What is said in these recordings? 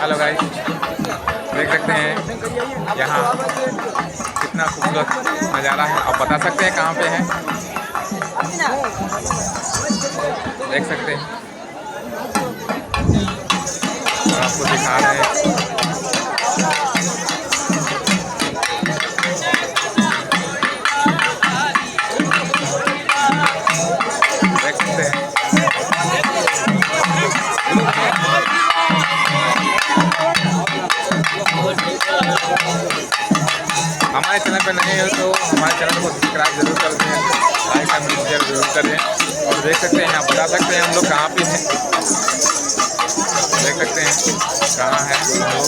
Hello guys, देख सकते हैं यहाँ कितना खूबसूरत नज़ारा है। आप बता सकते हैं कहाँ पे है? देख सकते हैं और आपको दिखा रहे हैं। देख सकते हैं हमारे चैनल पे नए हो तो हमारे चैनल को सब्सक्राइब जरूर कर दें, लाइक कमेंट शेयर जरूर करें। और देख सकते हैं, आप बता सकते हैं हम लोग कहाँ पे हैं। देख सकते हैं कहाँ है हम लोग।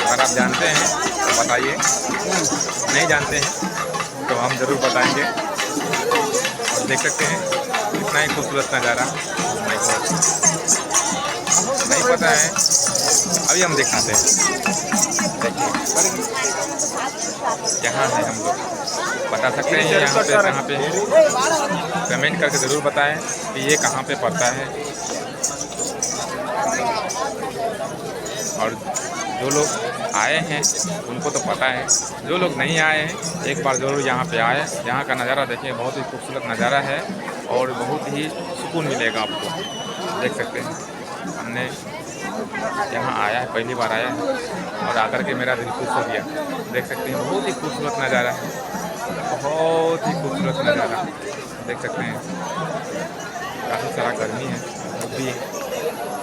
अगर आप जानते हैं तो बताइए, नहीं जानते हैं तो हम ज़रूर बताएंगे। और देख सकते हैं कितना ही खूबसूरत नज़ारा। नहीं पता है, अभी हम दिखाते हैं। देखिए यहाँ है हम लोग, बता सकते हैं यहाँ पे कहाँ पे है? कमेंट करके ज़रूर बताएं कि ये कहाँ पे पड़ता है। और जो लोग आए हैं उनको तो पता है, जो लोग नहीं आए हैं एक बार ज़रूर यहाँ पे आए। यहाँ का नज़ारा देखिए, बहुत ही खूबसूरत नज़ारा है और बहुत ही सुकून मिलेगा आपको। देख सकते हैं हमने यहाँ आया है, पहली बार आया है और आकर के मेरा दिल खुश हो गया। देख सकते हैं बहुत ही खूबसूरत नज़ारा है, बहुत ही खूबसूरत नज़ारा। देख सकते हैं काफ़ी सारा गर्मी है, धूप भी है,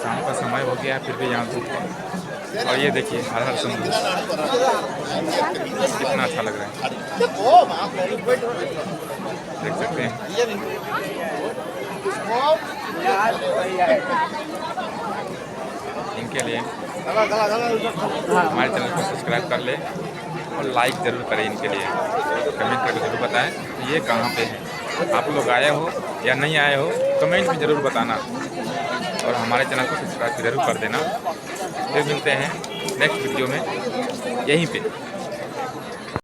शाम का समय हो गया है फिर भी यहाँ धूप है। और ये देखिए हर हर समुद्र कितना अच्छा लग रहा है। देख सकते हैं इनके लिए हमारे चैनल को सब्सक्राइब कर ले और लाइक ज़रूर करें। इनके लिए कमेंट करके ज़रूर बताएं कि ये कहाँ पे है। आप लोग आए हो या नहीं आए हो कमेंट में ज़रूर बताना और हमारे चैनल को सब्सक्राइब ज़रूर कर देना। फिर मिलते हैं नेक्स्ट वीडियो में यहीं पे।